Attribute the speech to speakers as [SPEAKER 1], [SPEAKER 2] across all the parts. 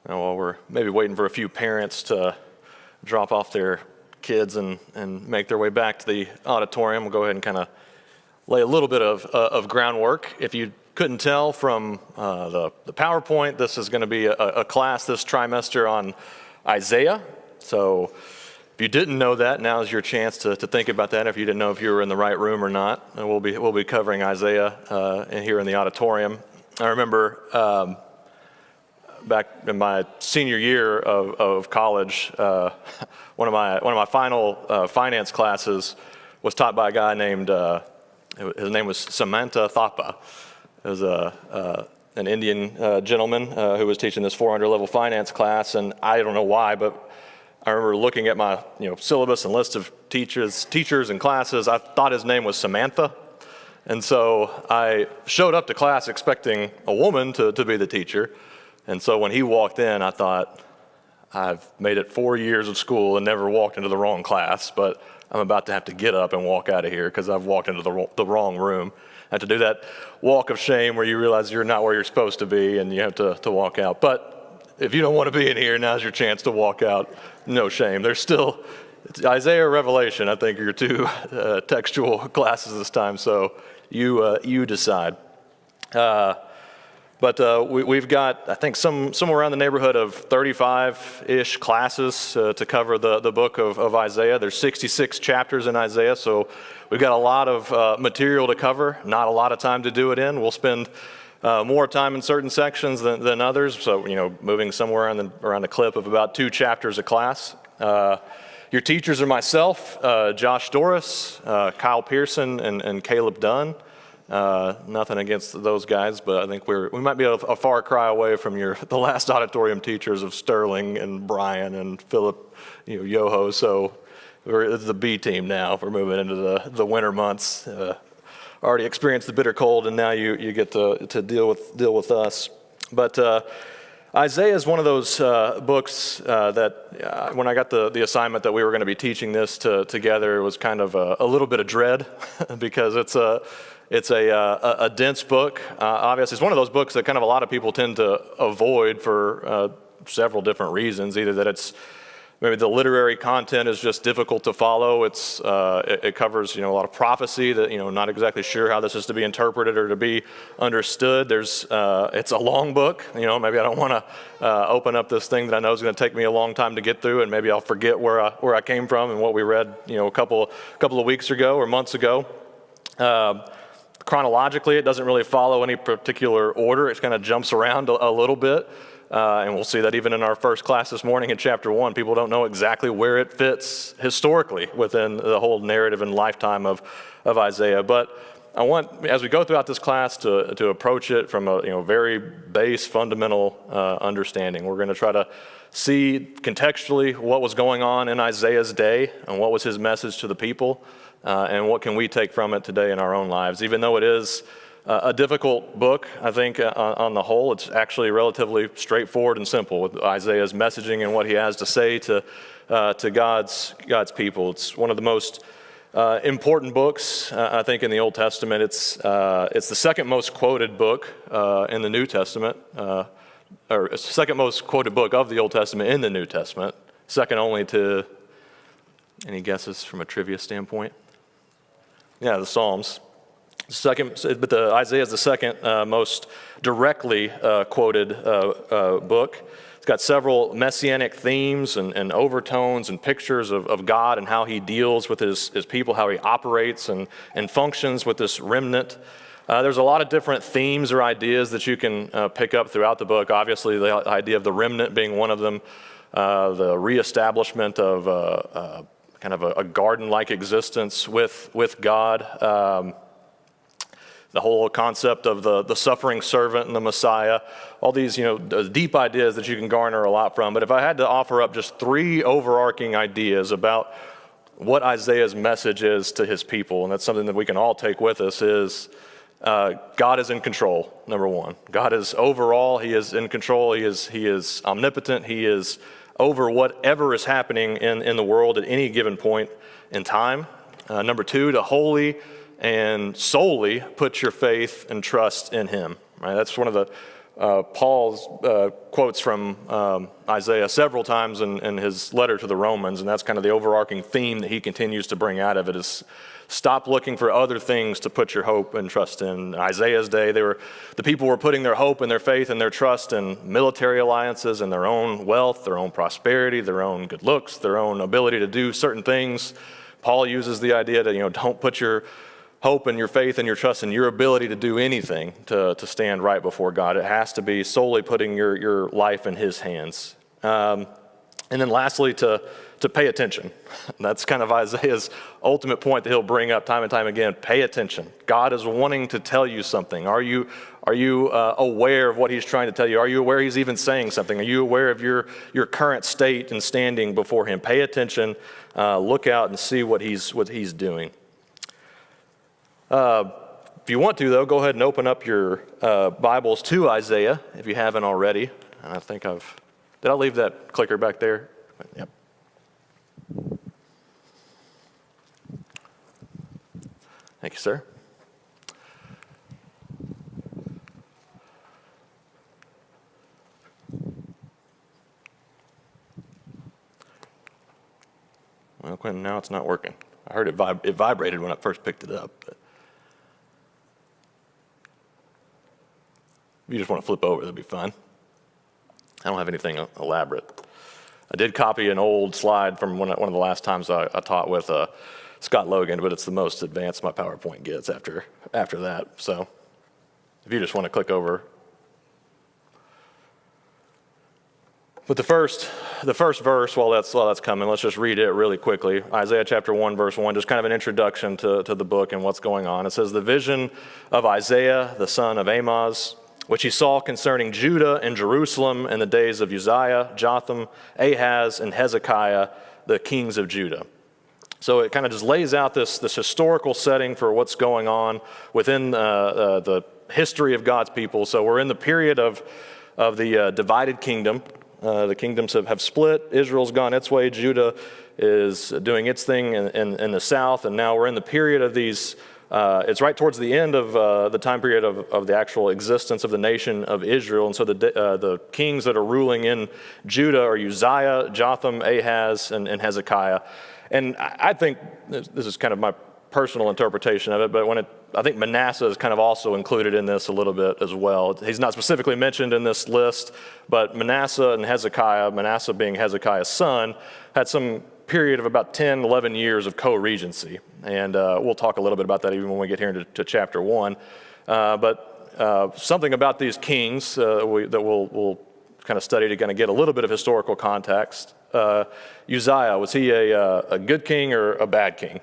[SPEAKER 1] While we're maybe waiting for a few parents to drop off their kids and make their way back to the auditorium, we'll go ahead and kind of lay a little bit of groundwork. If you couldn't tell from the PowerPoint, this is going to be a class this trimester on Isaiah. So if you didn't know that, now is your chance to think about that. If you didn't know if you were in the right room or not, and we'll be covering Isaiah here in the auditorium. I remember back in my senior year of college, one of my final finance classes was taught by a guy named his name was Samanta Thapa. It was an Indian gentleman who was teaching this 400 level finance class, and I don't know why, but I remember looking at my syllabus and list of teachers and classes. I thought his name was Samantha. And so I showed up to class expecting a woman to be the teacher. And so when he walked in, I thought, I've made it 4 years of school and never walked into the wrong class, but I'm about to have to get up and walk out of here because I've walked into the wrong room. I had to do that walk of shame where you realize you're not where you're supposed to be and you have to walk out. But if you don't want to be in here, now's your chance to walk out. No shame. There's still Isaiah or Revelation, I think, are your two textual classes this time, so you decide. But we've got, I think, somewhere around the neighborhood of 35-ish classes to cover the book of Isaiah. There's 66 chapters in Isaiah, so we've got a lot of material to cover, not a lot of time to do it in. We'll spend more time in certain sections than others, so moving somewhere around a clip of about 2 chapters a class. Your teachers are myself, Josh Doris, Kyle Pearson, and Caleb Dunn. Nothing against those guys, but I think we might be a far cry away from the last auditorium teachers of Sterling and Brian and Philip, Yoho. So it's the B team now. We're moving into the winter months. Already experienced the bitter cold, and now you get to deal with us. But Isaiah is one of those books that when I got the assignment that we were going to be teaching this together, it was kind of a little bit of dread because it's a dense book. Obviously, it's one of those books that kind of a lot of people tend to avoid for several different reasons. Either that it's maybe the literary content is just difficult to follow. It covers a lot of prophecy that not exactly sure how this is to be interpreted or to be understood. It's a long book. Maybe I don't want to open up this thing that I know is going to take me a long time to get through, and maybe I'll forget where I came from and what we read a couple of weeks ago or months ago. Chronologically, it doesn't really follow any particular order. It kind of jumps around a little bit. And we'll see that even in our first class this morning in chapter 1, people don't know exactly where it fits historically within the whole narrative and lifetime of Isaiah. But I want, as we go throughout this class, to approach it from a very base, fundamental understanding. We're going to try to see contextually what was going on in Isaiah's day and what was his message to the people, and what can we take from it today in our own lives. Even though it is a difficult book, I think, on the whole, it's actually relatively straightforward and simple with Isaiah's messaging and what he has to say to God's people. It's one of the most important books, I think, in the Old Testament. It's the second most quoted book in the New Testament, or it's the second most quoted book of the Old Testament in the New Testament, second only to, any guesses from a trivia standpoint? Yeah, the Psalms. Isaiah is the second most directly quoted book. It's got several messianic themes and overtones and pictures of God and how he deals with his people, how he operates and functions with this remnant. There's a lot of different themes or ideas that you can pick up throughout the book. Obviously, the idea of the remnant being one of them, the reestablishment of kind of a garden-like existence with God. The whole concept of the suffering servant and the Messiah, all these deep ideas that you can garner a lot from. But if I had to offer up just 3 overarching ideas about what Isaiah's message is to his people, and that's something that we can all take with us, is God is in control, number 1. God is overall, he is in control, he is omnipotent, he is over whatever is happening in the world at any given point in time. Number 2, to wholly and solely put your faith and trust in him. Right? That's one of Paul's quotes from Isaiah several times in his letter to the Romans, and that's kind of the overarching theme that he continues to bring out of it is stop looking for other things to put your hope and trust in. In Isaiah's day, the people were putting their hope and their faith and their trust in military alliances and their own wealth, their own prosperity, their own good looks, their own ability to do certain things. Paul uses the idea that, don't put your hope and your faith and your trust in your ability to do anything to stand right before God. It has to be solely putting your life in his hands. And then lastly, to pay attention. That's kind of Isaiah's ultimate point that he'll bring up time and time again. Pay attention. God is wanting to tell you something. Are you aware of what he's trying to tell you? Are you aware he's even saying something? Are you aware of your current state and standing before him? Pay attention. Look out and see what he's doing. If you want to, though, go ahead and open up your Bibles to Isaiah if you haven't already. And I think did I leave that clicker back there? Yep. Thank you, sir. Well, Quentin, now it's not working. I heard it vibrated when I first picked it up. But if you just want to flip over, that'd be fine. I don't have anything elaborate. I did copy an old slide from one of the last times I taught with Scott Logan, but it's the most advanced my PowerPoint gets after that. So if you just want to click over. But the first verse, while that's coming, let's just read it really quickly. Isaiah chapter 1, verse 1, just kind of an introduction to the book and what's going on. It says, "The vision of Isaiah, the son of Amoz, which he saw concerning Judah and Jerusalem in the days of Uzziah, Jotham, Ahaz, and Hezekiah, the kings of Judah." So it kind of just lays out this historical setting for what's going on within the history of God's people. So we're in the period of the divided kingdom. The kingdoms have split. Israel's gone its way. Judah is doing its thing in the south. And now we're in the period of these. It's right towards the end of the time period of the actual existence of the nation of Israel. And so the kings that are ruling in Judah are Uzziah, Jotham, Ahaz, and Hezekiah. And I think this is kind of my personal interpretation of it, but I think Manasseh is kind of also included in this a little bit as well. He's not specifically mentioned in this list, but Manasseh and Hezekiah, Manasseh being Hezekiah's son, had some period of about 10, 11 years of co-regency. And we'll talk a little bit about that even when we get here into chapter 1. But something about these kings that we'll kind of study to kind of get a little bit of historical context. Uzziah, was he a good king or a bad king?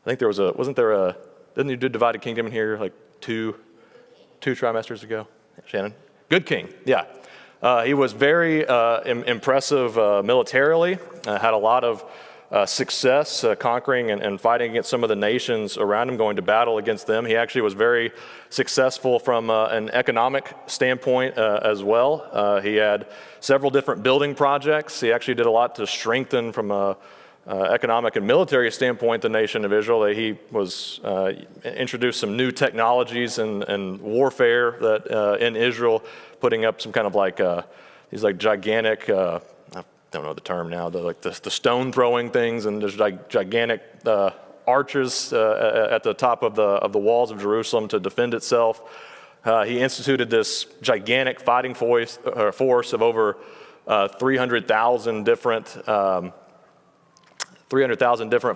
[SPEAKER 1] I think didn't you do divided kingdom in here like two trimesters ago? Shannon? Good king, yeah. He was very impressive militarily, had a lot of success conquering and fighting against some of the nations around him, going to battle against them. He actually was very successful from an economic standpoint as well. He had several different building projects. He actually did a lot to strengthen from a economic and military standpoint the nation of Israel. He was introduced some new technologies and warfare that in Israel, putting up some kind of these gigantic, I don't know the term now, the stone throwing things, and there's gigantic arches at the top of the walls of Jerusalem to defend itself. He instituted this gigantic fighting force of over 300,000 different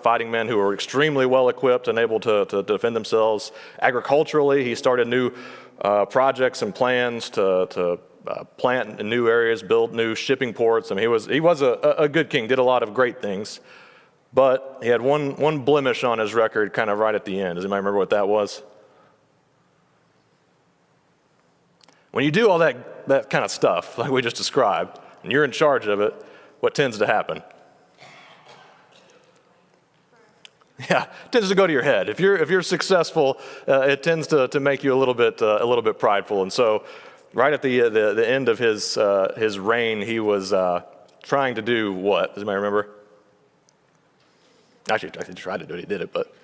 [SPEAKER 1] fighting men who were extremely well equipped and able to defend themselves. Agriculturally, he started new projects and plans to plant in new areas, build new shipping ports. I mean, he was a good king, did a lot of great things, but he had one blemish on his record kind of right at the end. Does anybody remember what that was? When you do all that kind of stuff, like we just described, and you're in charge of it, what tends to happen? Yeah, it tends to go to your head. If you're successful, it tends to make you a little bit prideful. And so, right at the end of his reign, he was trying to do what? Does anybody remember? Actually, he tried to do it. He did it, but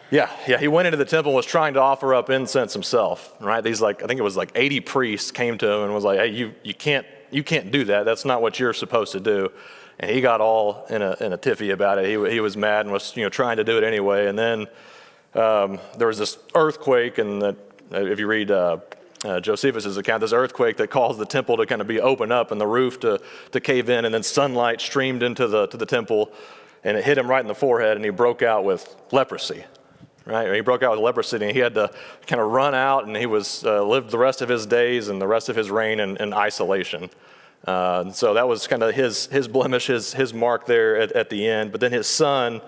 [SPEAKER 1] Yeah, he went into the temple and was trying to offer up incense himself, right? These I think it was 80 priests came to him and was like, hey, you can't do that. That's not what you're supposed to do. And he got all in a tiffy about it. He was mad and was trying to do it anyway. And then there was this earthquake, and if you read Josephus' account, this earthquake that caused the temple to kind of be open up and the roof to cave in, and then sunlight streamed into the temple, and it hit him right in the forehead, and he broke out with leprosy. Right, he broke out with leprosy, and he had to kind of run out, and he was lived the rest of his days and the rest of his reign in isolation. So that was kind of his blemish, his mark there at the end. But then his son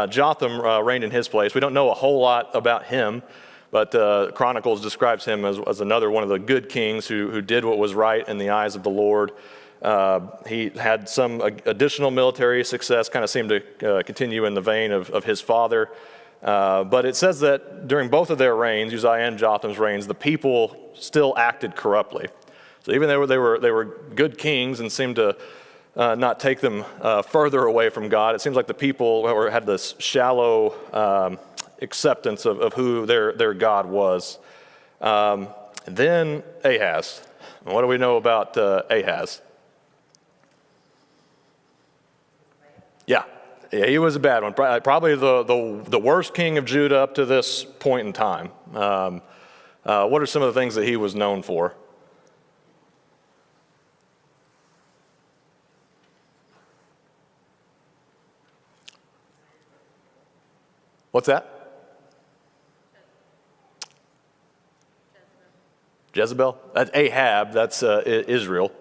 [SPEAKER 1] Jotham reigned in his place. We don't know a whole lot about him, but Chronicles describes him as another one of the good kings who did what was right in the eyes of the Lord. He had some additional military success, kind of seemed to continue in the vein of his father. But it says that during both of their reigns, Uzziah and Jotham's reigns, the people still acted corruptly. So even though they were good kings and seemed to not take them further away from God, it seems like the people had this shallow acceptance of who their God was. Then Ahaz. What do we know about Ahaz? Yeah, he was a bad one. Probably the worst king of Judah up to this point in time. What are some of the things that he was known for? What's that? Jezebel? That's Ahab. That's Israel.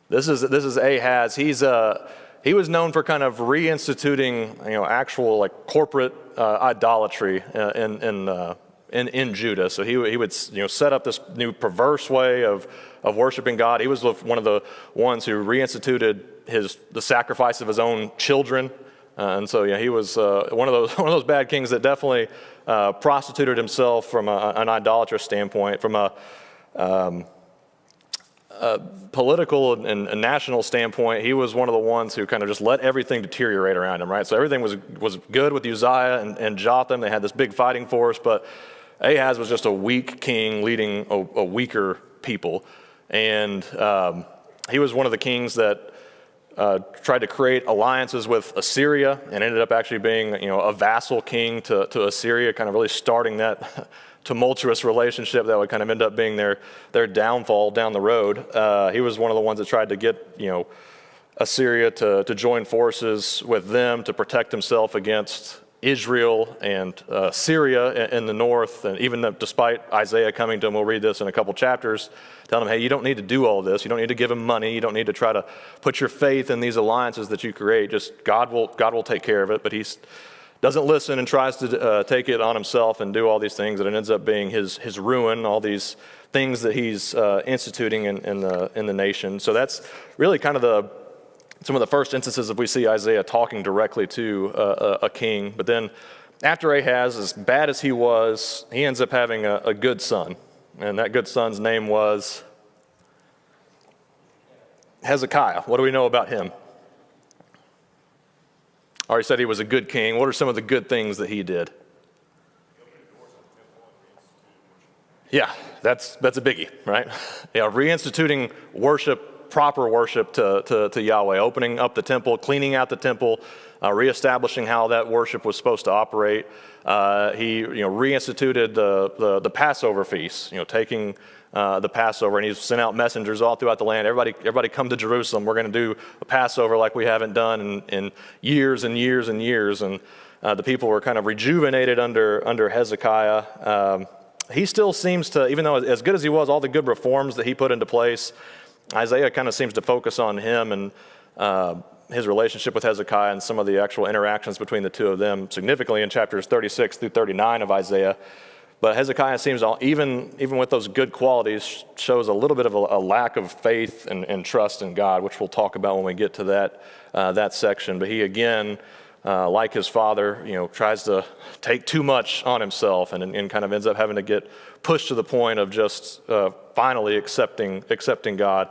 [SPEAKER 1] This is Ahaz. He was known for kind of reinstituting, actual corporate idolatry in Judah. So he would set up this new perverse way of worshiping God. He was one of the ones who reinstituted the sacrifice of his own children. And so he was one of those bad kings that definitely prostituted himself from an idolatrous standpoint, from a political and national standpoint. He was one of the ones who kind of just let everything deteriorate around him, right? So everything was good with Uzziah and Jotham. They had this big fighting force, but Ahaz was just a weak king leading a weaker people. And he was one of the kings that tried to create alliances with Assyria and ended up actually being a vassal king to Assyria, kind of really starting that tumultuous relationship that would kind of end up being their downfall down the road. He was one of the ones that tried to get Assyria to join forces with them to protect himself against Israel and Syria in the north. And even despite Isaiah coming to him, we'll read this in a couple chapters, telling him, hey, you don't need to do all this. You don't need to give him money. You don't need to try to put your faith in these alliances that you create. Just God will take care of it. But he doesn't listen and tries to take it on himself and do all these things, and it ends up being his ruin, all these things that he's instituting in the nation. So that's really kind of some of the first instances that we see Isaiah talking directly to a king. But then after Ahaz, as bad as he was, he ends up having a good son. And that good son's name was Hezekiah. What do we know about him? I already said he was a good king. What are some of the good things that he did? Yeah, that's a biggie, right? Yeah, reinstituting worship, proper worship to Yahweh, opening up the temple, cleaning out the temple, reestablishing how that worship was supposed to operate. He reinstituted the Passover feast, taking the Passover, and he's sent out messengers all throughout the land. Everybody come to Jerusalem. We're going to do a Passover like we haven't done in years and years and years. And the people were kind of rejuvenated under Hezekiah. He still seems to, even though as good as he was, all the good reforms that he put into place, Isaiah kind of seems to focus on him and his relationship with Hezekiah and some of the actual interactions between the two of them significantly in chapters 36 through 39 of Isaiah. But Hezekiah seems, even with those good qualities, shows a little bit of a lack of faith and trust in God, which we'll talk about when we get to that section. But he, again, like his father, tries to take too much on himself and kind of ends up having to get pushed to the point of just finally accepting God.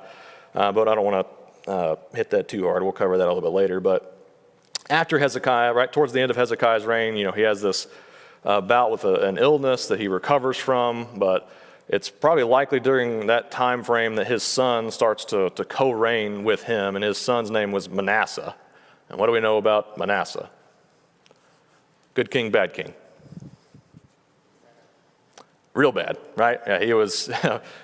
[SPEAKER 1] But I don't want to hit that too hard. We'll cover that a little bit later. But after Hezekiah, right towards the end of Hezekiah's reign, he has this bout with an illness that he recovers from, but it's probably likely during that time frame that his son starts to co-reign with him, and his son's name was Manasseh. And what do we know about Manasseh? Good king, bad king. Real bad, right? Yeah, he was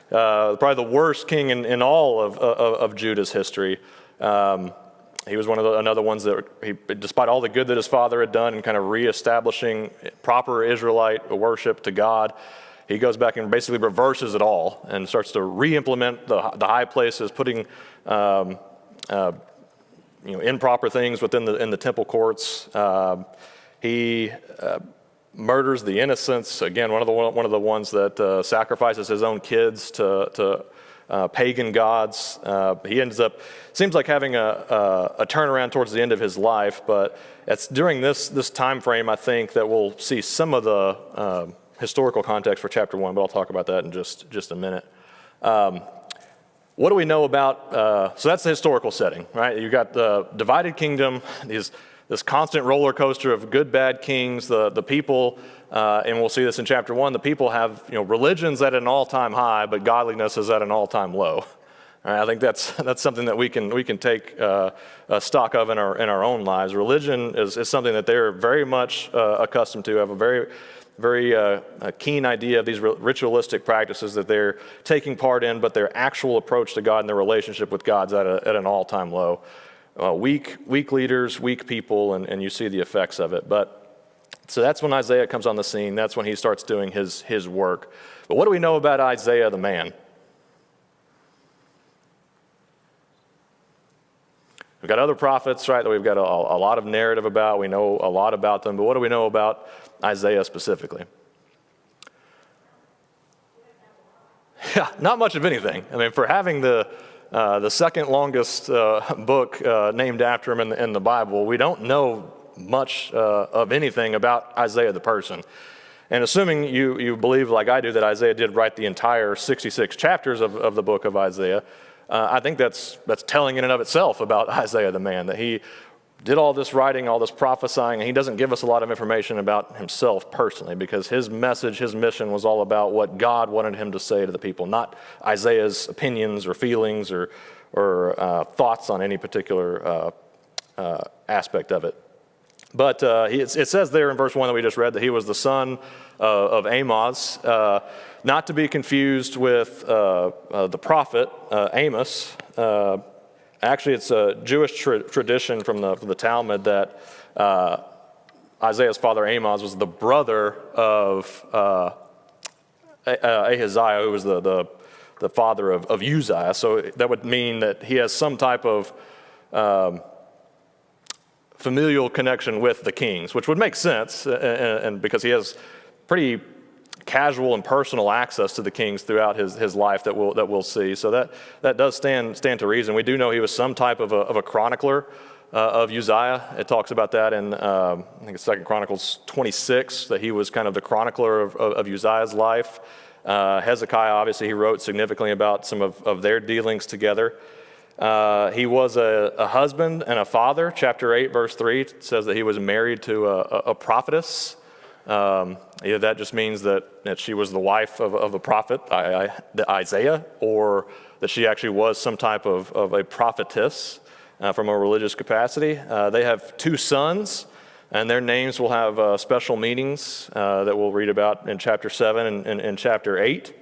[SPEAKER 1] probably the worst king in all of Judah's history. He was one of another ones that, despite all the good that his father had done in kind of reestablishing proper Israelite worship to God, he goes back and basically reverses it all and starts to re-implement the high places, putting improper things within the temple courts. He murders the innocents. Again, one of the ones that sacrifices his own kids to pagan gods. He ends up, seems like having a turnaround towards the end of his life, but it's during this time frame, I think, that we'll see some of the historical context for chapter 1, but I'll talk about that in just a minute. What do we know about, so that's the historical setting, right? You've got the divided kingdom, this constant roller coaster of good, bad kings, the people, and we'll see this in chapter 1, the people have religions at an all-time high, but godliness is at an all-time low. All right, I think that's something that we can take stock of in our own lives. Religion is something that they're very much accustomed to, have a very keen idea of these ritualistic practices that they're taking part in, but their actual approach to God and their relationship with God's at an all-time low. Weak leaders, weak people, and you see the effects of it. So that's when Isaiah comes on the scene. That's when he starts doing his work. But what do we know about Isaiah the man? We've got other prophets, right, that we've got a lot of narrative about. We know a lot about them, but what do we know about Isaiah specifically? Yeah, not much of anything. I mean, for having the second longest book named after him in the Bible, we don't know much of anything about Isaiah the person. And assuming you believe, like I do, that Isaiah did write the entire 66 chapters of the book of Isaiah, I think that's telling in and of itself about Isaiah the man, that he did all this writing, all this prophesying, and he doesn't give us a lot of information about himself personally, because his message, his mission was all about what God wanted him to say to the people, not Isaiah's opinions or feelings or thoughts on any particular aspect of it. But it says there in verse 1 that we just read that he was the son of Amoz, not to be confused with the prophet Amos. Actually, it's a Jewish tradition from the Talmud that Isaiah's father Amoz was the brother of Ahaziah, who was the father of Uzziah. So that would mean that he has some type of familial connection with the kings, which would make sense, and because he has pretty casual and personal access to the kings throughout his life that we'll see. So that does stand to reason. We do know he was some type of a chronicler of Uzziah. It talks about that in I think it's 2 Chronicles 26, that he was kind of the chronicler of Uzziah's life. Hezekiah, obviously, he wrote significantly about some of their dealings together. He was a husband and a father. Chapter 8, verse 3 says that he was married to a prophetess. Either that just means that she was the wife of a prophet, Isaiah, or that she actually was some type of a prophetess from a religious capacity. They have 2 sons, and their names will have special meanings that we'll read about in chapter 7 and chapter 8.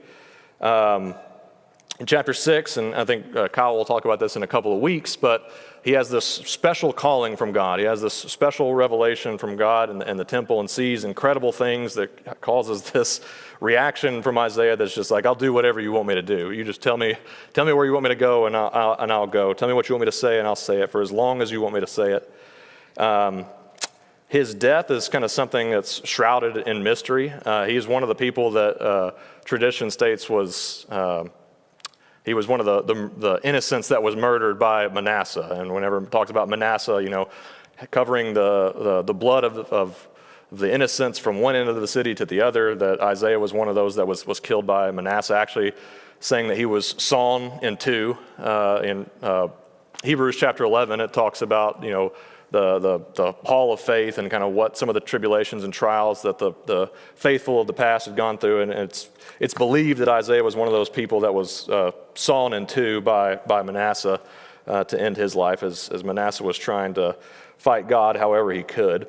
[SPEAKER 1] In chapter 6, and I think Kyle will talk about this in a couple of weeks, but he has this special calling from God. He has this special revelation from God in the temple, and sees incredible things that causes this reaction from Isaiah that's just like, I'll do whatever you want me to do. You just tell me where you want me to go, and I'll go. Tell me what you want me to say, and I'll say it for as long as you want me to say it. His death is kind of something that's shrouded in mystery. He's one of the people that tradition states was... he was one of the innocents that was murdered by Manasseh. And whenever it talks about Manasseh, covering the blood of the innocents from one end of the city to the other, that Isaiah was one of those that was killed by Manasseh, actually saying that he was sawn in two. In Hebrews chapter 11, it talks about, the hall of faith and kind of what some of the tribulations and trials that the faithful of the past had gone through. And it's believed that Isaiah was one of those people that was sawn in two by Manasseh to end his life as Manasseh was trying to fight God however he could.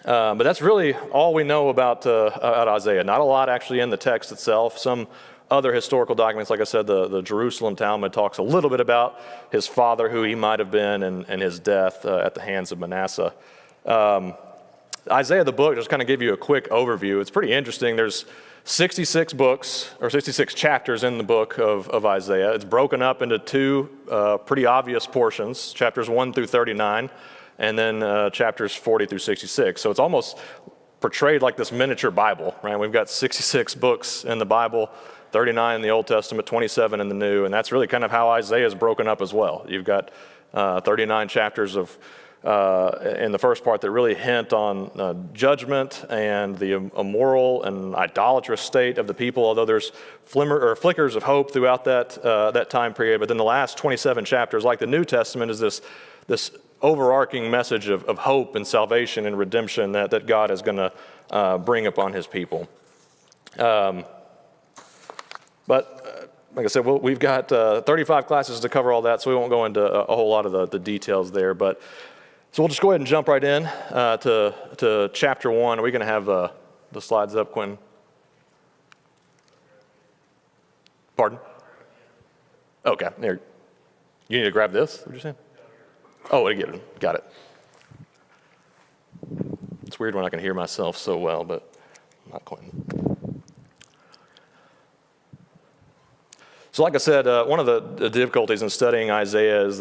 [SPEAKER 1] But that's really all we know about Isaiah. Not a lot actually in the text itself. Some other historical documents, like I said, the Jerusalem Talmud talks a little bit about his father, who he might have been, and his death at the hands of Manasseh. Isaiah, the book, just kind of give you a quick overview. It's pretty interesting. There's 66 books, or 66 chapters in the book of Isaiah. It's broken up into two pretty obvious portions, chapters 1 through 39, and then chapters 40 through 66. So it's almost portrayed like this miniature Bible, right? We've got 66 books in the Bible, 39 in the Old Testament, 27 in the New, and that's really kind of how Isaiah is broken up as well. You've got 39 chapters of in the first part that really hint on judgment and the immoral and idolatrous state of the people, although there's flickers of hope throughout that time period. But then the last 27 chapters, like the New Testament, is this overarching message of hope and salvation and redemption that God is going to bring upon his people. But like I said, we've got 35 classes to cover all that, so we won't go into a whole lot of the details there. But so we'll just go ahead and jump right in to chapter 1. Are we going to have the slides up, Quentin? Pardon? Okay. Here. You need to grab this? What did you say? Oh, I get it. Got it. It's weird when I can hear myself so well, but not Quentin. So like I said, one of the difficulties in studying Isaiah is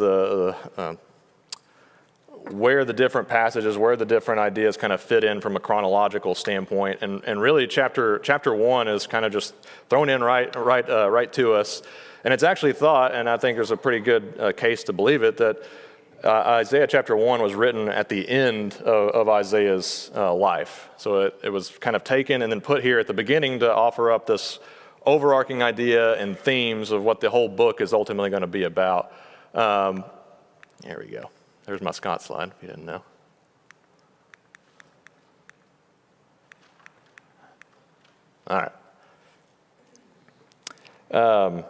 [SPEAKER 1] where the different passages, where the different ideas kind of fit in from a chronological standpoint. And really chapter 1 is kind of just thrown in right to us. And it's actually thought, and I think there's a pretty good case to believe it, that Isaiah chapter 1 was written at the end of Isaiah's life. So it was kind of taken and then put here at the beginning to offer up this overarching idea and themes of what the whole book is ultimately going to be about. There we go. There's my Scott slide, if you didn't know. All right.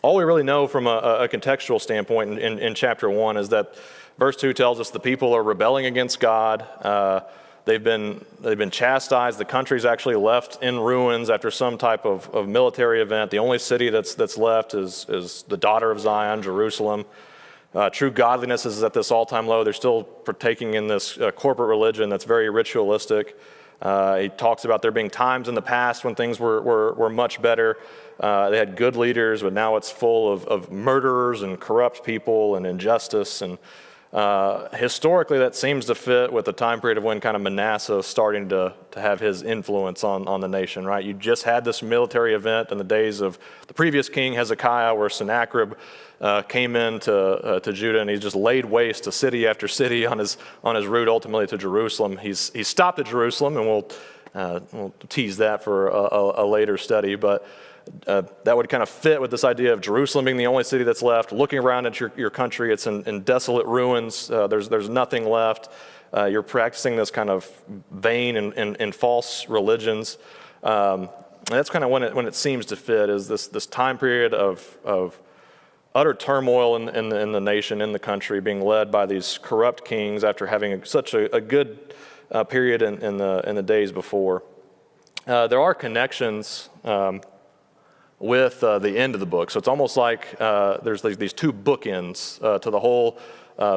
[SPEAKER 1] All we really know from a contextual standpoint in chapter 1 is that verse 2 tells us the people are rebelling against God. They've been chastised. The country's actually left in ruins after some type of military event. The only city that's left is the daughter of Zion, Jerusalem. True godliness is at this all-time low. They're still partaking in this corporate religion that's very ritualistic. He talks about there being times in the past when things were much better. They had good leaders, but now it's full of murderers and corrupt people and injustice. And historically, that seems to fit with the time period of when kind of Manasseh is starting to have his influence on the nation, right? You just had this military event in the days of the previous king, Hezekiah, where Sennacherib came into Judah, and he just laid waste to city after city on his route ultimately to Jerusalem. He's stopped at Jerusalem, and we'll tease that for a later study, but that would kind of fit with this idea of Jerusalem being the only city that's left. Looking around at your country, it's in desolate ruins. There's nothing left. You're practicing this kind of vain and false religions. And that's kind of when it seems to fit, is this time period of utter turmoil in the nation, in the country, being led by these corrupt kings after having such a good period in the days before. There are connections with the end of the book. So it's almost like there's these two bookends to the whole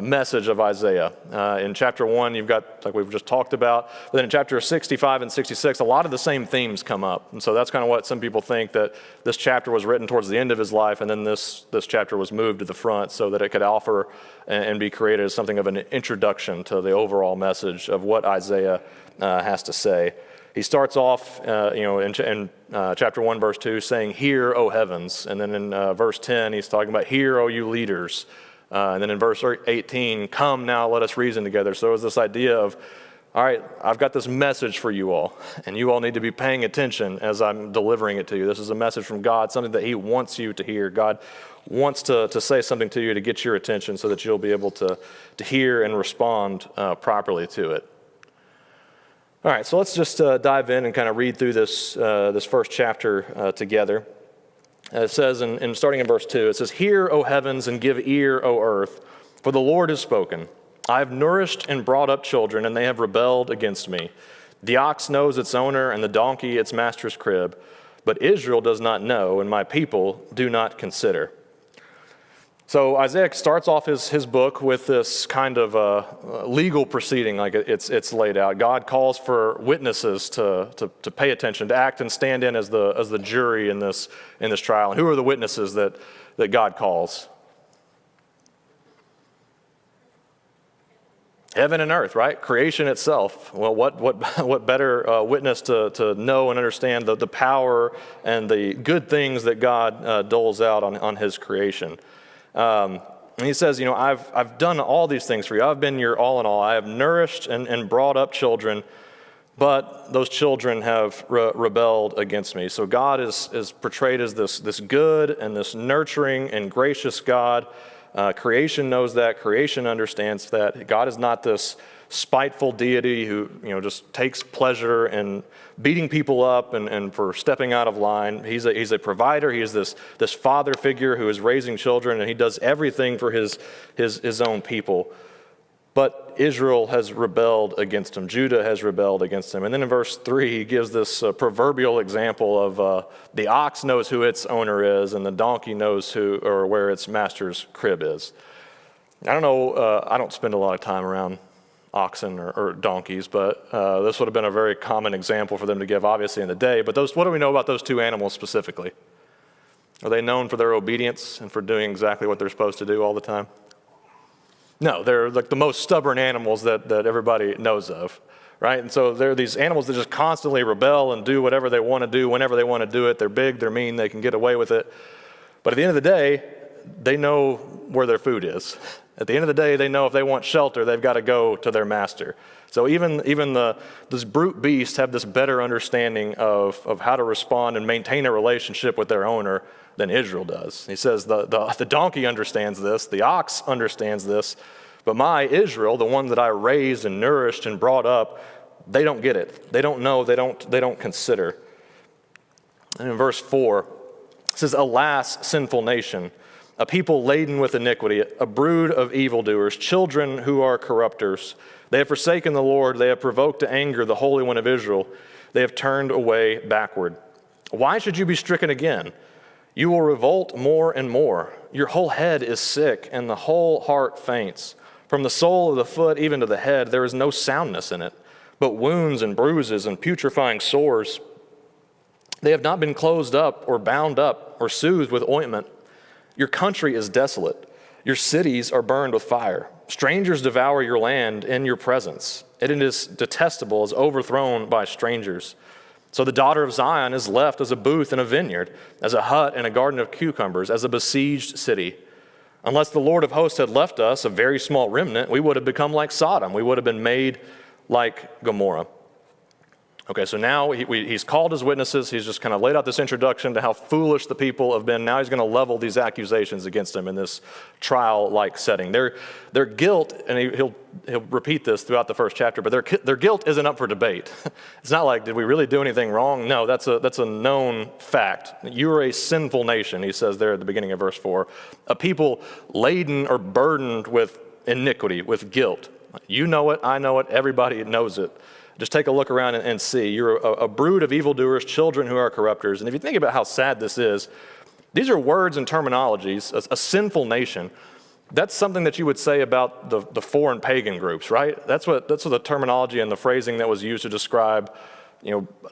[SPEAKER 1] message of Isaiah. In chapter 1, you've got, like we've just talked about, but then in chapter 65 and 66, a lot of the same themes come up. And so that's kind of what some people think, that this chapter was written towards the end of his life, and then this chapter was moved to the front so that it could offer and be created as something of an introduction to the overall message of what Isaiah has to say. He starts off, in chapter 1, verse 2, saying, "Hear, O heavens." And then in verse 10, he's talking about, "Hear, O you leaders." And then in verse 18, "Come now, let us reason together." So it was this idea of all right, I've got this message for you all, and you all need to be paying attention as I'm delivering it to you. This is a message from God, something that he wants you to hear. God wants to say something to you to get your attention so that you'll be able to hear and respond properly to it. All right, so let's just dive in and kind of read through this first chapter together. It says, starting in verse 2, it says, "Hear, O heavens, and give ear, O earth, for the Lord has spoken. I have nourished and brought up children, and they have rebelled against me. The ox knows its owner, and the donkey its master's crib. But Israel does not know, and my people do not consider." So Isaiah starts off his book with this kind of legal proceeding, like it's laid out. God calls for witnesses to pay attention, to act and stand in as the jury in this trial. And who are the witnesses that God calls? Heaven and earth, right? Creation itself. Well, what better witness to know and understand the power and the good things that God doles out on his creation. And he says, I've done all these things for you. I've been your all in all. I have nourished and brought up children, but those children have rebelled against me. So God is portrayed as this good and this nurturing and gracious God. Creation knows that. Creation understands that. God is not this spiteful deity who just takes pleasure in beating people up and for stepping out of line. He's a provider. He is this father figure who is raising children, and he does everything for his own people. But Israel has rebelled against him. Judah has rebelled against him. And then in verse 3, he gives this proverbial example of the ox knows who its owner is, and the donkey knows who or where its master's crib is. I don't know, I don't spend a lot of time around oxen or donkeys, but this would have been a very common example for them to give, obviously, in the day. But what do we know about those two animals specifically? Are they known for their obedience and for doing exactly what they're supposed to do all the time? No, they're like the most stubborn animals that everybody knows of, right? And so they're these animals that just constantly rebel and do whatever they want to do whenever they want to do it. They're big, they're mean, they can get away with it. But at the end of the day, they know where their food is. At the end of the day, they know if they want shelter, they've got to go to their master. So even this brute beasts have this better understanding of how to respond and maintain a relationship with their owner than Israel does. He says the donkey understands this, the ox understands this, but my Israel, the one that I raised and nourished and brought up, they don't get it. They don't know, they don't consider. And in verse 4, it says, "Alas, sinful nation, a people laden with iniquity, a brood of evildoers, children who are corrupters. They have forsaken the Lord, they have provoked to anger the Holy One of Israel. They have turned away backward. Why should you be stricken again? You will revolt more and more. Your whole head is sick, and the whole heart faints. From the sole of the foot even to the head, there is no soundness in it, but wounds and bruises and putrefying sores. They have not been closed up or bound up or soothed with ointment. Your country is desolate. Your cities are burned with fire. Strangers devour your land in your presence. It is detestable, as overthrown by strangers. So the daughter of Zion is left as a booth in a vineyard, as a hut in a garden of cucumbers, as a besieged city. Unless the Lord of hosts had left us a very small remnant, we would have become like Sodom. We would have been made like Gomorrah." Okay, so now he's called his witnesses. He's just kind of laid out this introduction to how foolish the people have been. Now he's going to level these accusations against them in this trial-like setting. Their guilt, and he'll repeat this throughout the first chapter, but their guilt isn't up for debate. It's not like, did we really do anything wrong? No, that's a known fact. You are a sinful nation, he says there at the beginning of verse 4. A people laden or burdened with iniquity, with guilt. You know it, I know it, everybody knows it. Just take a look around and see. You're a brood of evildoers, children who are corrupters. And if you think about how sad this is, these are words and terminologies. A sinful nation, that's something that you would say about the foreign pagan groups, right? That's what the terminology and the phrasing that was used to describe,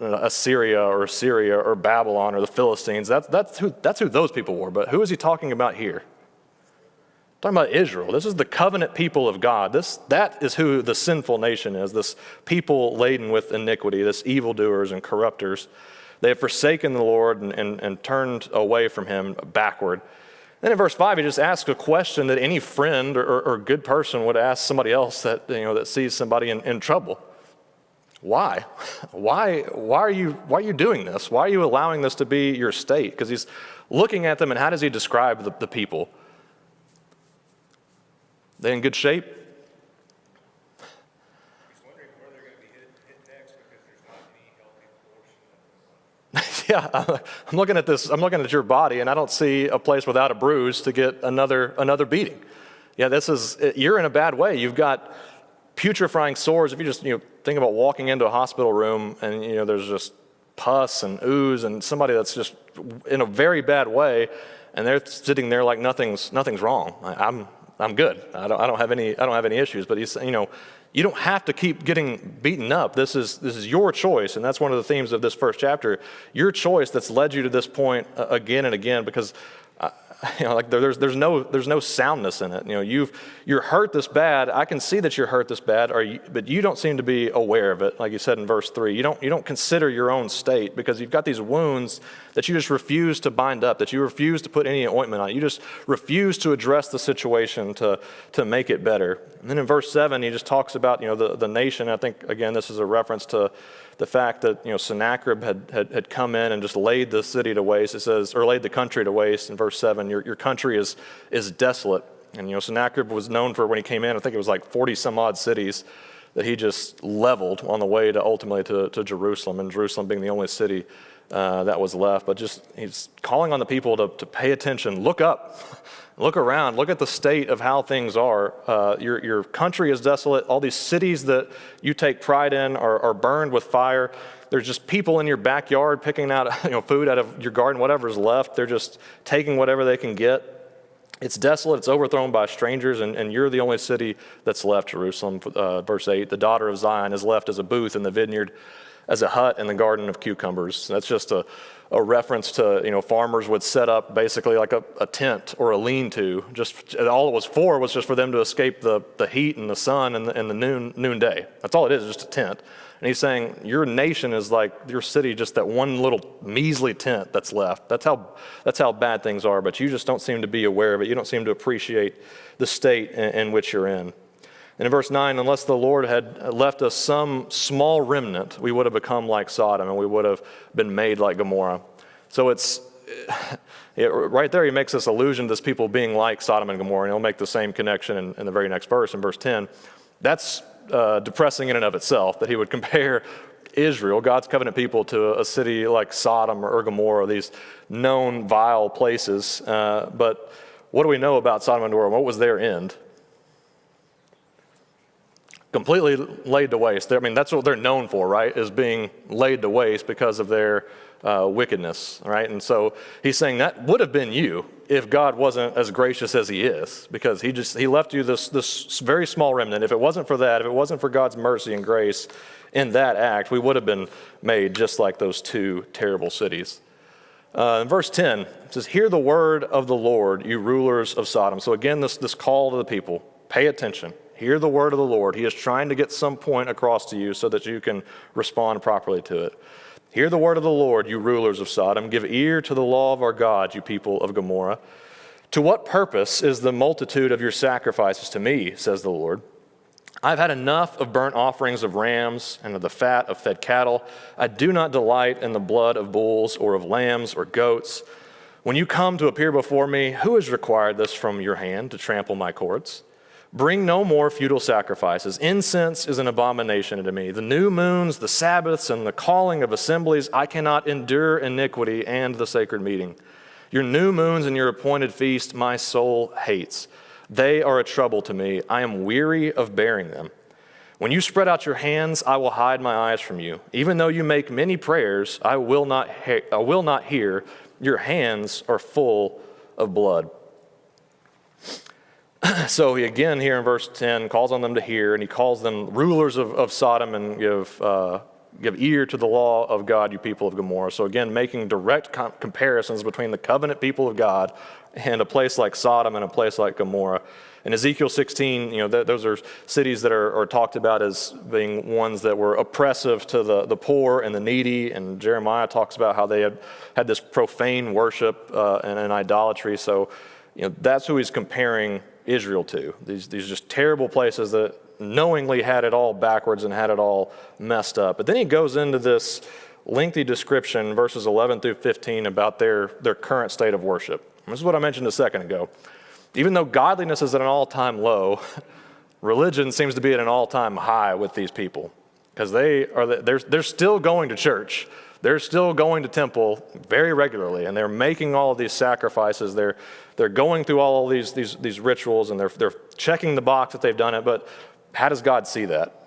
[SPEAKER 1] Assyria or Syria or Babylon or the Philistines. That's who those people were. But who is he talking about here? Talking about Israel. This is the covenant people of God. That is who the sinful nation is, this people laden with iniquity, this evildoers and corrupters. They have forsaken the Lord and turned away from him backward. Then in verse 5, he just asks a question that any friend or good person would ask somebody else that sees somebody in trouble. Why? Why are you doing this? Why are you allowing this to be your state? Because he's looking at them, and how does he describe the people? They in good shape?
[SPEAKER 2] He's wondering where they're going to be hit next because there's not any healthy portion of them.
[SPEAKER 1] Yeah, I'm looking at this. I'm looking at your body, and I don't see a place without a bruise to get another beating. Yeah, you're in a bad way. You've got putrefying sores. If you just think about walking into a hospital room and there's just pus and ooze and somebody that's just in a very bad way, and they're sitting there like nothing's wrong. I'm good. I don't have any issues. But he's you don't have to keep getting beaten up. This is your choice, and that's one of the themes of this first chapter. Your choice that's led you to this point again and again, because there's no soundness in it. You're hurt this bad. I can see that you're hurt this bad, but you don't seem to be aware of it. Like you said in verse 3, you don't consider your own state because you've got these wounds that you just refuse to bind up, that you refuse to put any ointment on. You just refuse to address the situation to make it better. And then in verse 7, he just talks about the nation. I think again this is a reference to the fact that Sennacherib had come in and just laid the city to waste. It says, or laid the country to waste. In verse 7, your country is desolate. And Sennacherib was known for, when he came in, I think it was like 40 some odd cities that he just leveled on the way to ultimately to Jerusalem, and Jerusalem being the only city that was left. But he's calling on the people to pay attention, look up, look around, look at the state of how things are. Your country is desolate. All these cities that you take pride in are burned with fire. There's just people in your backyard picking out food out of your garden, whatever's left. They're just taking whatever they can get. It's desolate, it's overthrown by strangers, and you're the only city that's left, Jerusalem. Verse 8, the daughter of Zion is left as a booth in the vineyard, as a hut in the garden of cucumbers. That's just a reference to, farmers would set up basically like a tent or a lean-to. All it was for was just for them to escape the heat and the sun and the noonday. That's all it is, just a tent. And he's saying your nation is like your city, just that one little measly tent that's left. That's how bad things are, but you just don't seem to be aware of it. You don't seem to appreciate the state in which you're in. And in verse 9, unless the Lord had left us some small remnant, we would have become like Sodom, and we would have been made like Gomorrah. So right there he makes this allusion to this people being like Sodom and Gomorrah, and he'll make the same connection in the very next verse, in verse 10. That's depressing in and of itself, that he would compare Israel, God's covenant people, to a city like Sodom or Gomorrah, these known vile places. But what do we know about Sodom and Gomorrah? What was their end? Completely laid to waste. That's what they're known for, right? Is being laid to waste because of their wickedness, right? And so he's saying that would have been you if God wasn't as gracious as he is, because he left you this very small remnant. If it wasn't for that, if it wasn't for God's mercy and grace in that act, we would have been made just like those two terrible cities. In verse 10, it says, hear the word of the Lord, you rulers of Sodom. So again, this call to the people, pay attention. Hear the word of the Lord. He is trying to get some point across to you so that you can respond properly to it. Hear the word of the Lord, you rulers of Sodom. Give ear to the law of our God, you people of Gomorrah. To what purpose is the multitude of your sacrifices to me, says the Lord? I've had enough of burnt offerings of rams and of the fat of fed cattle. I do not delight in the blood of bulls or of lambs or goats. When you come to appear before me, who has required this from your hand to trample my courts? Bring no more futile sacrifices. Incense is an abomination to me. The new moons, the Sabbaths, and the calling of assemblies, I cannot endure iniquity and the sacred meeting. Your new moons and your appointed feast, my soul hates. They are a trouble to me. I am weary of bearing them. When you spread out your hands, I will hide my eyes from you. Even though you make many prayers, I will not hear. Your hands are full of blood. So he again here in verse 10 calls on them to hear, and he calls them rulers of Sodom, and give ear to the law of God, you people of Gomorrah. So again, making direct comparisons between the covenant people of God and a place like Sodom and a place like Gomorrah. In Ezekiel 16, those are cities that are talked about as being ones that were oppressive to the poor and the needy, and Jeremiah talks about how they had this profane worship and idolatry. So that's who he's comparing Israel to. These just terrible places that knowingly had it all backwards and had it all messed up. But then he goes into this lengthy description, verses 11 through 15, about their current state of worship. This is what I mentioned a second ago. Even though godliness is at an all-time low, religion seems to be at an all-time high with these people, because they're still going to church. They're still going to temple very regularly, and they're making all of these sacrifices. They're going through all of these rituals, and they're checking the box that they've done it. But how does God see that?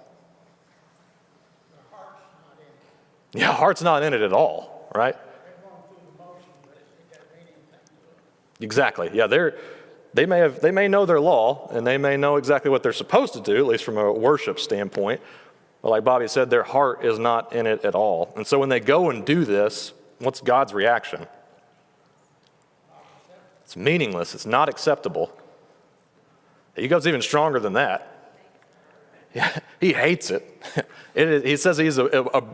[SPEAKER 1] Yeah, heart's not in it at all, right? Exactly. Yeah, they may know their law, and they may know exactly what they're supposed to do, at least from a worship standpoint. But like Bobby said, their heart is not in it at all. And so when they go and do this, what's God's reaction? It's meaningless. It's not acceptable. He goes even stronger than that. Yeah, he hates it. He says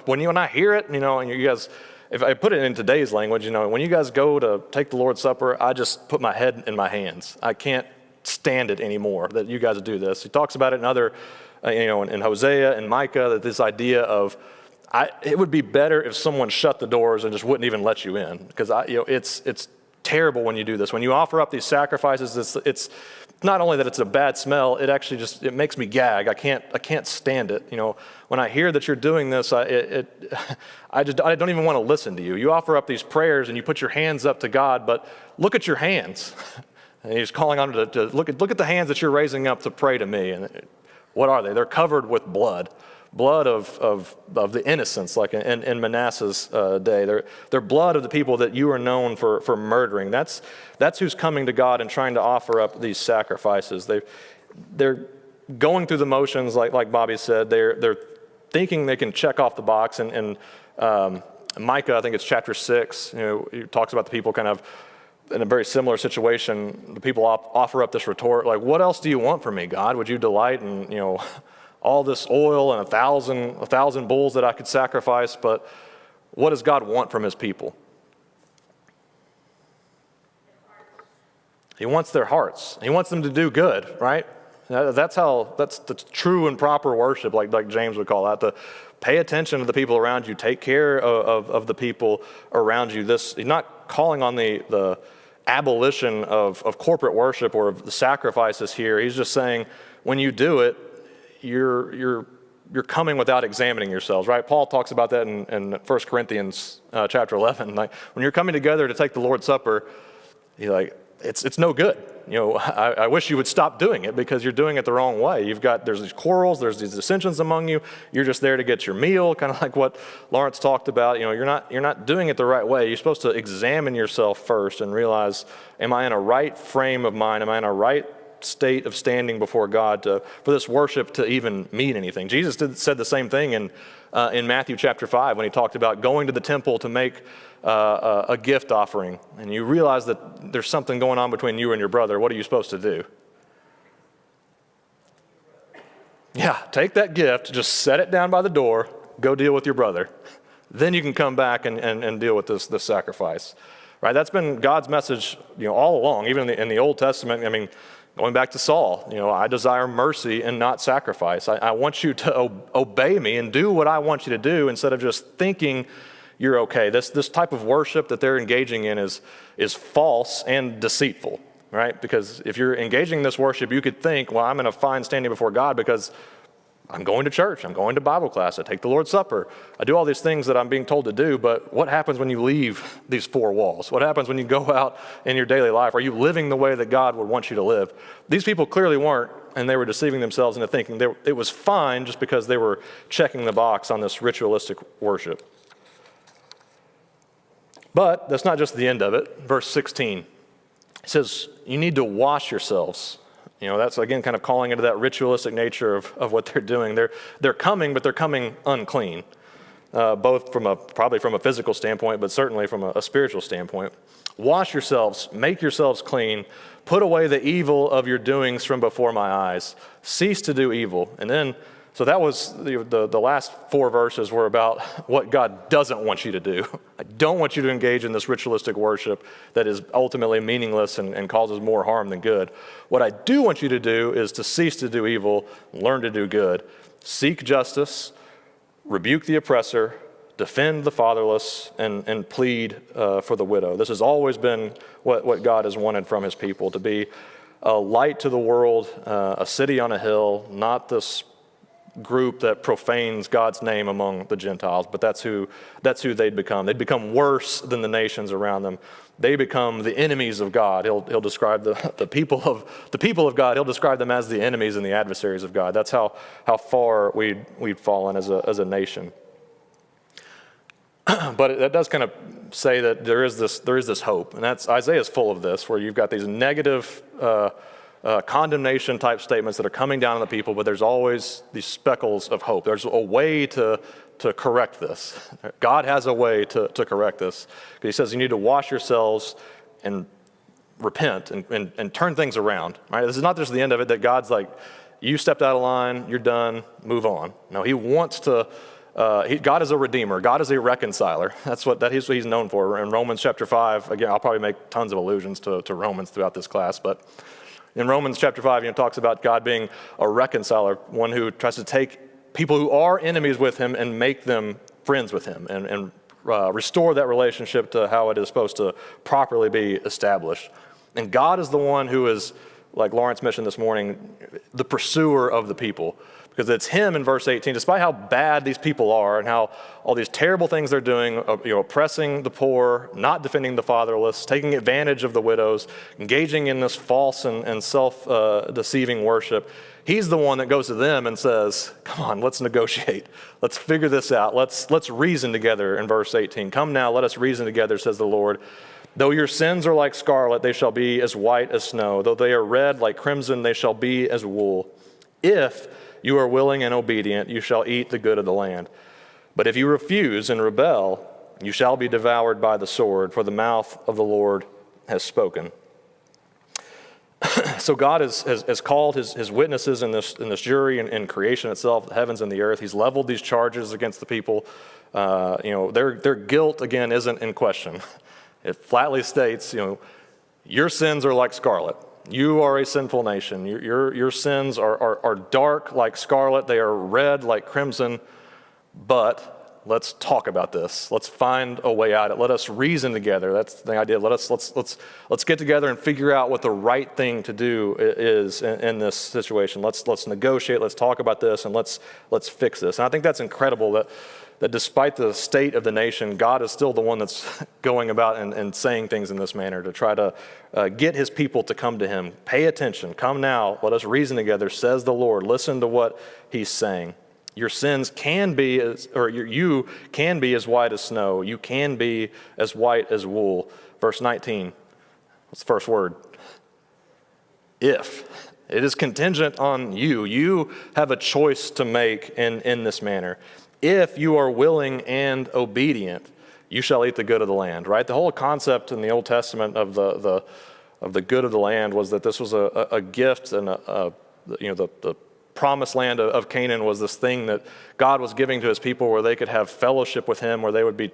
[SPEAKER 1] when I hear it, and you guys, if I put it in today's language, when you guys go to take the Lord's Supper, I just put my head in my hands. I can't stand it anymore that you guys do this. He talks about it in other, in Hosea and Micah, that this idea of, it would be better if someone shut the doors and just wouldn't even let you in, because it's terrible when you do this. When you offer up these sacrifices, it's not only that it's a bad smell, it actually it makes me gag. I can't stand it. When I hear that you're doing this, I don't even want to listen to you. You offer up these prayers and you put your hands up to God, but look at your hands. And he's calling on to look at the hands that you're raising up to pray to me. And what are they? They're covered with blood of the innocents, like in Manasseh's day. They're blood of the people that you are known for murdering. That's who's coming to God and trying to offer up these sacrifices. They're going through the motions, like Bobby said. They're thinking they can check off the box. And Micah, I think it's chapter 6, he talks about the people kind of in a very similar situation. The people offer up this retort, like, what else do you want from me, God? Would you delight in, all this oil and a thousand bulls that I could sacrifice? But what does God want from his people? He wants their hearts. He wants them to do good, right? That's the true and proper worship, like James would call that. To pay attention to the people around you, take care of the people around you. He's not calling on the abolition of corporate worship or of the sacrifices here. He's just saying, when you do it, you're coming without examining yourselves, right? Paul talks about that in 1 Corinthians chapter 11. Like, when you're coming together to take the Lord's Supper, it's no good. I wish you would stop doing it, because you're doing it the wrong way. There's these quarrels, there's these dissensions among you. You're just there to get your meal, kind of like what Lawrence talked about. You're not doing it the right way. You're supposed to examine yourself first and realize, am I in a right frame of mind? Am I in a right state of standing before God for this worship to even mean anything? Jesus said the same thing in Matthew chapter 5 when he talked about going to the temple to make a gift offering, and you realize that there's something going on between you and your brother. What are you supposed to do? Yeah, take that gift, just set it down by the door, go deal with your brother. Then you can come back and deal with this sacrifice. Right? That's been God's message, all along, even in the Old Testament. I mean, going back to Saul, I desire mercy and not sacrifice. I want you to obey me and do what I want you to do, instead of just thinking you're okay. This type of worship that they're engaging in is false and deceitful, right? Because if you're engaging in this worship, you could think, well, I'm in a fine standing before God because I'm going to church, I'm going to Bible class, I take the Lord's Supper, I do all these things that I'm being told to do. But what happens when you leave these four walls? What happens when you go out in your daily life? Are you living the way that God would want you to live? These people clearly weren't, and they were deceiving themselves into thinking it was fine just because they were checking the box on this ritualistic worship. But that's not just the end of it. Verse 16, it says, you need to wash yourselves. That's, again, kind of calling into that ritualistic nature of what they're doing. They're coming, but they're coming unclean, both probably from a physical standpoint, but certainly from a spiritual standpoint. Wash yourselves, make yourselves clean, put away the evil of your doings from before my eyes. Cease to do evil. And then So that was the last 4 verses were about what God doesn't want you to do. I don't want you to engage in this ritualistic worship that is ultimately meaningless and causes more harm than good. What I do want you to do is to cease to do evil, learn to do good. Seek justice, rebuke the oppressor, defend the fatherless, and plead for the widow. This has always been what God has wanted from his people, to be a light to the world, a city on a hill, not this group that profanes God's name among the Gentiles, but that's who they'd become. They'd become worse than the nations around them. They become the enemies of God. He'll describe the people of God. He'll describe them as the enemies and the adversaries of God. That's how far we'd fallen as a nation. But that does kind of say that there is this hope, and that's Isaiah's full of this, where you've got these negative condemnation type statements that are coming down on the people, but there's always these speckles of hope. There's a way to correct this. God has a way to correct this. He says you need to wash yourselves and repent and turn things around. Right? This is not just the end of it, that God's like, you stepped out of line, you're done, move on. No, he wants to. God is a redeemer. God is a reconciler. That's what he's known for. In Romans chapter 5, again, I'll probably make tons of allusions to Romans throughout this class, but in Romans chapter 5, it talks about God being a reconciler, one who tries to take people who are enemies with him and make them friends with him and restore that relationship to how it is supposed to properly be established. And God is the one who is, like Lawrence mentioned this morning, the pursuer of the people. Because it's him in verse 18, despite how bad these people are and how all these terrible things they're doing, oppressing the poor, not defending the fatherless, taking advantage of the widows, engaging in this false and self-deceiving worship, he's the one that goes to them and says, come on, let's negotiate. Let's figure this out. Let's reason together in verse 18. Come now, let us reason together, says the Lord. Though your sins are like scarlet, they shall be as white as snow. Though they are red like crimson, they shall be as wool. If you are willing and obedient, you shall eat the good of the land. But if you refuse and rebel, you shall be devoured by the sword, for the mouth of the Lord has spoken. So God has called his witnesses in this jury and in creation itself, the heavens and the earth. He's leveled these charges against the people. Their guilt, again, isn't in question. It flatly states, your sins are like scarlet. You are a sinful nation. Your sins are dark like scarlet. They are red like crimson. But let's talk about this. Let's find a way out. Let us reason together. That's the idea. Let's get together and figure out what the right thing to do is in this situation. Let's negotiate. Let's talk about this, and let's fix this. And I think that's incredible that despite the state of the nation, God is still the one that's going about and saying things in this manner to try to get his people to come to him. Pay attention. Come now. Let us reason together, says the Lord. Listen to what he's saying. Your sins can be, you can be as white as snow. You can be as white as wool. Verse 19, what's the first word? If. It is contingent on you. You have a choice to make in this manner. If you are willing and obedient, you shall eat the good of the land, right? The whole concept in the Old Testament of the good of the land was that this was a gift, and the promised land of Canaan was this thing that God was giving to his people where they could have fellowship with him, where they would be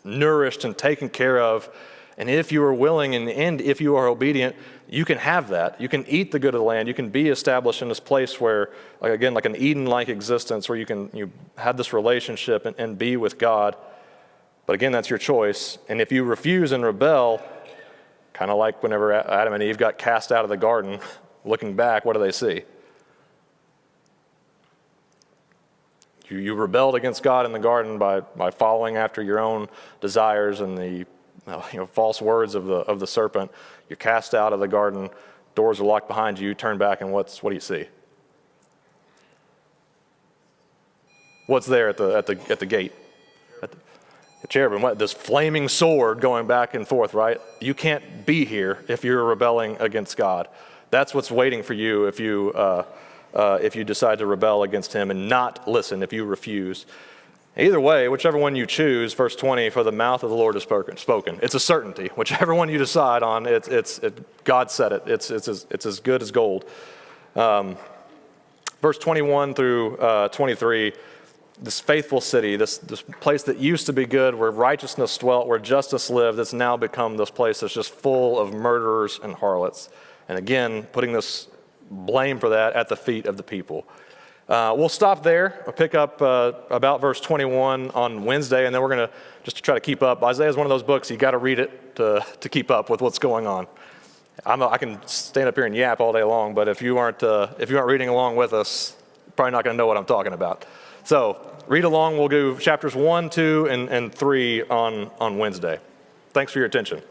[SPEAKER 1] nourished and taken care of. And if you are willing and if you are obedient, you can have that. You can eat the good of the land. You can be established in this place where, like an Eden-like existence where you have this relationship and be with God. But again, that's your choice. And if you refuse and rebel, kind of like whenever Adam and Eve got cast out of the garden, looking back, what do they see? You rebelled against God in the garden by following after your own desires and the false words of the serpent. You're cast out of the garden. Doors are locked behind you. You turn back, and what do you see? What's there at the gate? The cherubim. What? This flaming sword going back and forth, right? You can't be here if you're rebelling against God. That's what's waiting for you if you decide to rebel against him and not listen, if you refuse. Either way, whichever one you choose, verse 20, for the mouth of the Lord is spoken. It's a certainty. Whichever one you decide on, God said it. It's as good as gold. verse 21 through 23, this faithful city, this place that used to be good, where righteousness dwelt, where justice lived, it's now become this place that's just full of murderers and harlots. And again, putting this blame for that at the feet of the people. We'll stop there. We'll pick up about verse 21 on Wednesday, and then we're going to just try to keep up. Isaiah is one of those books, you got to read it to keep up with what's going on. I can stand up here and yap all day long, but if you aren't reading along with us, you're probably not going to know what I'm talking about. So read along. We'll do chapters 1, 2, and 3 on Wednesday. Thanks for your attention.